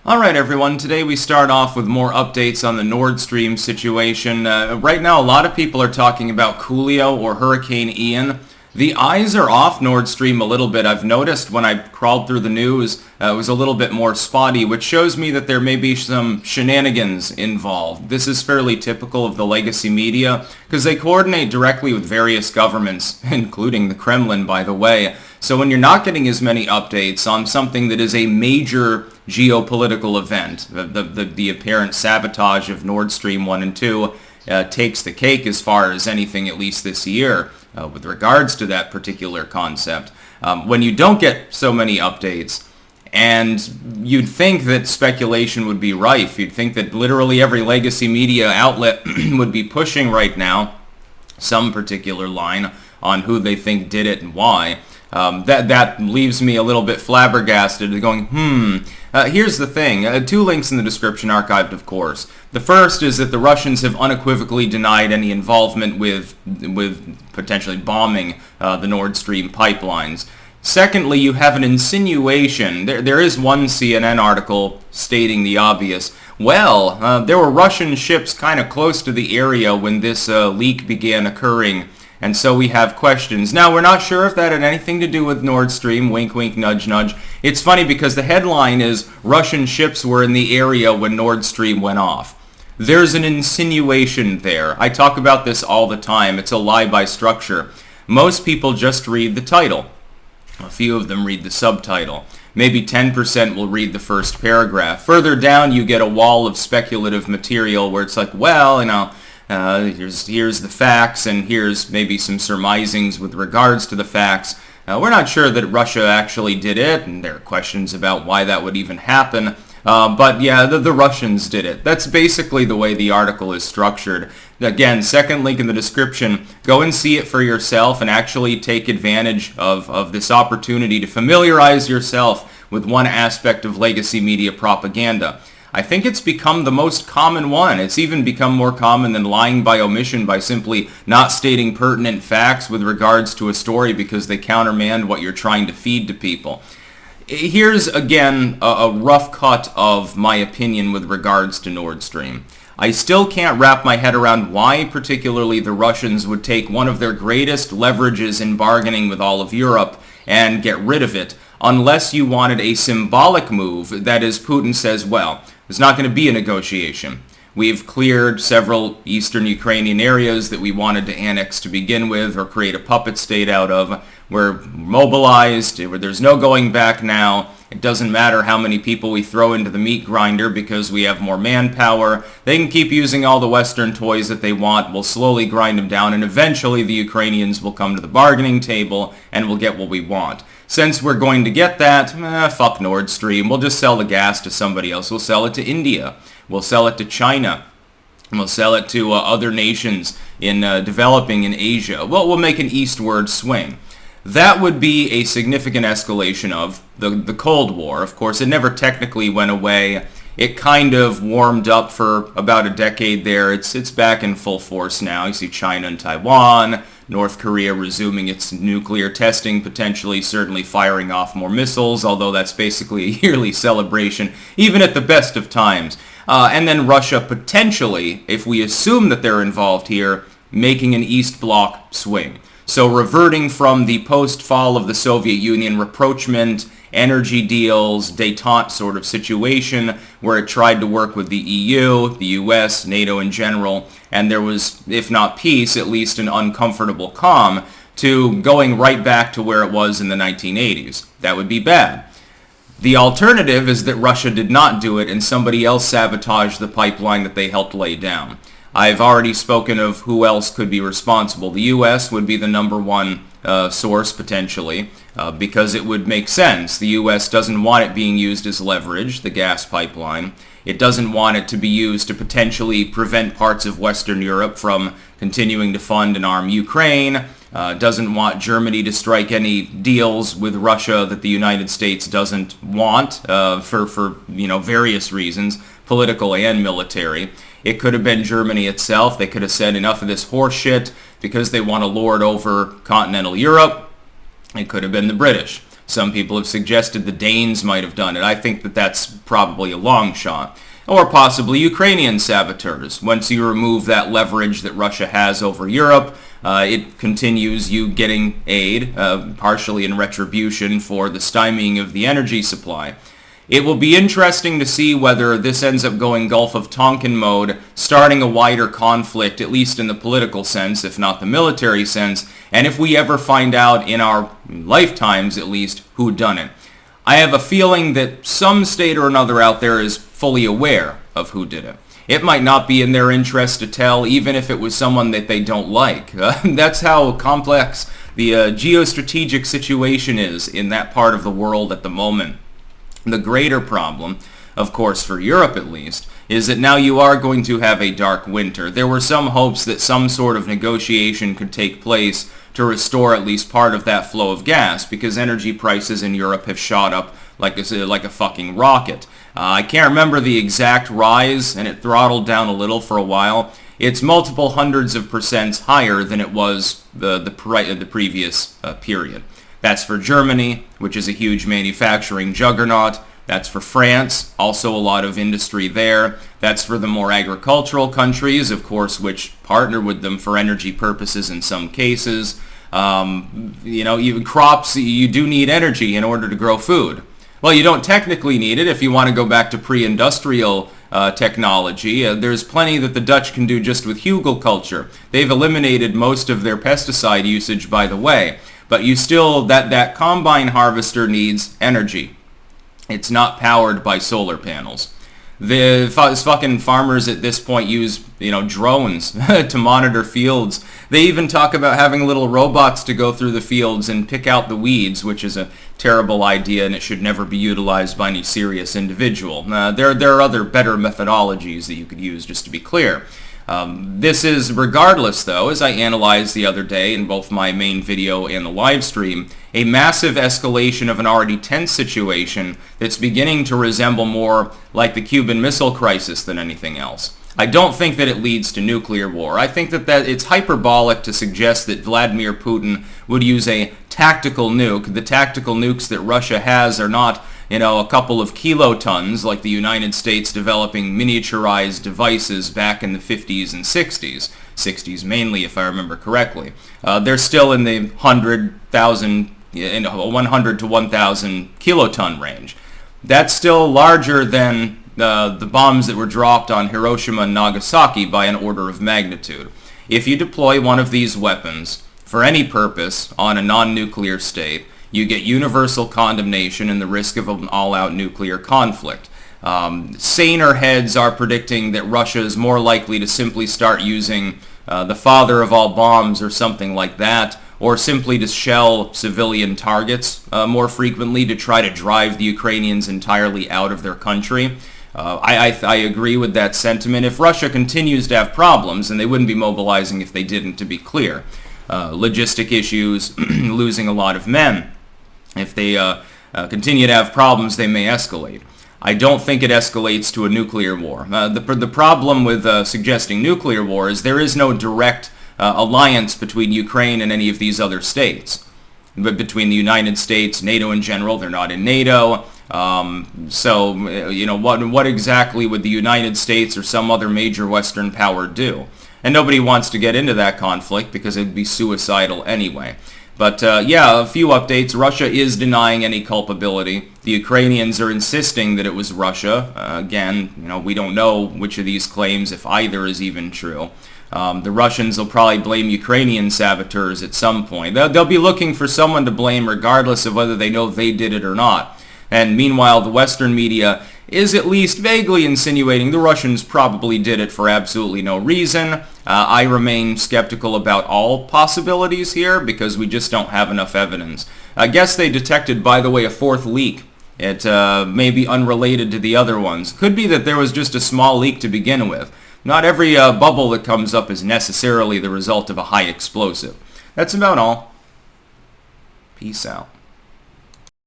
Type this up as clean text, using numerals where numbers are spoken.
Alright everyone, today we start off with more updates on the Nord Stream situation. Right now a lot of people are talking about Coolio or Hurricane Ian. The eyes are off Nord Stream a little bit. I've noticed when I crawled through the news it was a little bit more spotty, which shows me that there may be some shenanigans involved. This is fairly typical of the legacy media because they coordinate directly with various governments, including the Kremlin by the way. So when you're not getting as many updates on something that is a major geopolitical event, the apparent sabotage of Nord Stream 1 and 2 takes the cake as far as anything, at least this year, with regards to that particular concept. When you don't get so many updates, and you'd think that speculation would be rife, you'd think that literally every legacy media outlet would be pushing right now some particular line on who they think did it and why. That leaves me a little bit flabbergasted, going, here's the thing. Two links in the description, archived of course. The first is that the Russians have unequivocally denied any involvement with potentially bombing the Nord Stream pipelines. Secondly, you have an insinuation. There is one CNN article stating the obvious. Well, there were Russian ships kind of close to the area when this leak began occurring. And so we have questions. Now, we're not sure if that had anything to do with Nord Stream, wink, wink, nudge, nudge. It's funny because the headline is, Russian ships were in the area when Nord Stream went off. There's an insinuation there. I talk about this all the time. It's a lie by structure. Most people just read the title. A few of them read the subtitle. Maybe 10% will read the first paragraph. Further down, you get a wall of speculative material where it's like, well, here's the facts, and here's maybe some surmisings with regards to the facts. We're not sure that Russia actually did it, and there are questions about why that would even happen. But yeah, the Russians did it. That's basically the way the article is structured. Again, second link in the description. Go and see it for yourself and actually take advantage of this opportunity to familiarize yourself with one aspect of legacy media propaganda. I think it's become the most common one. It's even become more common than lying by omission by simply not stating pertinent facts with regards to a story because they countermand what you're trying to feed to people. Here's, again, a rough cut of my opinion with regards to Nord Stream. I still can't wrap my head around why particularly the Russians would take one of their greatest leverages in bargaining with all of Europe and get rid of it, unless you wanted a symbolic move. That is, Putin says, well, there's not going to be a negotiation. We've cleared several eastern Ukrainian areas that we wanted to annex to begin with or create a puppet state out of. We're mobilized. There's no going back now. It doesn't matter how many people we throw into the meat grinder because we have more manpower. They can keep using all the Western toys that they want. We'll slowly grind them down, and eventually the Ukrainians will come to the bargaining table and we'll get what we want. Since we're going to get that, fuck Nord Stream. We'll just sell the gas to somebody else. We'll sell it to India. We'll sell it to China. We'll sell it to other nations in developing in Asia. Well, we'll make an eastward swing. That would be a significant escalation of the Cold War. Of course, it never technically went away. It kind of warmed up for about a decade there. It's back in full force now. You see China and Taiwan, North Korea resuming its nuclear testing, potentially, certainly firing off more missiles, although that's basically a yearly celebration, even at the best of times. And then Russia potentially, if we assume that they're involved here, making an East Bloc swing. So reverting from the post-fall of the Soviet Union rapprochement, energy deals, détente sort of situation where it tried to work with the EU, the US, NATO in general, and there was, if not peace, at least an uncomfortable calm, to going right back to where it was in the 1980s. That would be bad. The alternative is that Russia did not do it and somebody else sabotaged the pipeline that they helped lay down. I've already spoken of who else could be responsible. The U.S. would be the number one source, potentially, because it would make sense. The U.S. doesn't want it being used as leverage, the gas pipeline. It doesn't want it to be used to potentially prevent parts of Western Europe from continuing to fund and arm Ukraine. Doesn't want Germany to strike any deals with Russia that the United States doesn't want for various reasons, political and military. It could have been Germany itself. They could have said enough of this horse shit because they want to lord over continental Europe. It could have been the British. Some people have suggested the Danes might have done it. I think that that's probably a long shot. Or possibly Ukrainian saboteurs. Once you remove that leverage that Russia has over Europe, it continues you getting aid, partially in retribution for the stymieing of the energy supply. It will be interesting to see whether this ends up going Gulf of Tonkin mode, starting a wider conflict, at least in the political sense, if not the military sense, and if we ever find out in our lifetimes, at least, who done it. I have a feeling that some state or another out there is fully aware of who did it. It might not be in their interest to tell, even if it was someone that they don't like. That's how complex the geostrategic situation is in that part of the world at the moment. The greater problem, of course for Europe at least, is that now you are going to have a dark winter. There were some hopes that some sort of negotiation could take place to restore at least part of that flow of gas, because energy prices in Europe have shot up like a fucking rocket. I can't remember the exact rise, and it throttled down a little for a while. It's multiple hundreds of percents higher than it was the previous period. That's for Germany, which is a huge manufacturing juggernaut. That's for France, also a lot of industry there. That's for the more agricultural countries, of course, which partner with them for energy purposes in some cases. Even crops, you do need energy in order to grow food. Well, you don't technically need it if you want to go back to pre-industrial technology. There's plenty that the Dutch can do just with hugelkultur. They've eliminated most of their pesticide usage, by the way. But you still, that combine harvester needs energy. It's not powered by solar panels. The fucking farmers at this point use, drones to monitor fields. They even talk about having little robots to go through the fields and pick out the weeds, which is a terrible idea and it should never be utilized by any serious individual. There are other better methodologies that you could use, just to be clear. This is, regardless though, as I analyzed the other day in both my main video and the live stream, a massive escalation of an already tense situation that's beginning to resemble more like the Cuban Missile Crisis than anything else. I don't think that it leads to nuclear war. I think that it's hyperbolic to suggest that Vladimir Putin would use a tactical nuke. The tactical nukes that Russia has are not a couple of kilotons like the United States developing miniaturized devices back in the 50s and 60s. 60s mainly, if I remember correctly. They're still in the 100 to 1,000 kiloton range. That's still larger than the bombs that were dropped on Hiroshima and Nagasaki by an order of magnitude. If you deploy one of these weapons for any purpose on a non-nuclear state, you get universal condemnation and the risk of an all-out nuclear conflict. Saner heads are predicting that Russia is more likely to simply start using the father of all bombs or something like that, or simply to shell civilian targets more frequently to try to drive the Ukrainians entirely out of their country. I agree with that sentiment. If Russia continues to have problems, and they wouldn't be mobilizing if they didn't, to be clear, logistic issues, losing a lot of men. If they continue to have problems, they may escalate. I don't think it escalates to a nuclear war. The problem with suggesting nuclear war is there is no direct alliance between Ukraine and any of these other states. But between the United States, NATO in general, they're not in NATO. What exactly would the United States or some other major Western power do? And nobody wants to get into that conflict because it'd be suicidal anyway. But a few updates. Russia is denying any culpability. The Ukrainians are insisting that it was Russia. Again, we don't know which of these claims, if either, is even true. The Russians will probably blame Ukrainian saboteurs at some point. They'll be looking for someone to blame regardless of whether they know they did it or not. And meanwhile, the Western media is at least vaguely insinuating the Russians probably did it for absolutely no reason. I remain skeptical about all possibilities here because we just don't have enough evidence. I guess they detected, by the way, a fourth leak. It may be unrelated to the other ones. Could be that there was just a small leak to begin with. Not every bubble that comes up is necessarily the result of a high explosive. That's about all. Peace out.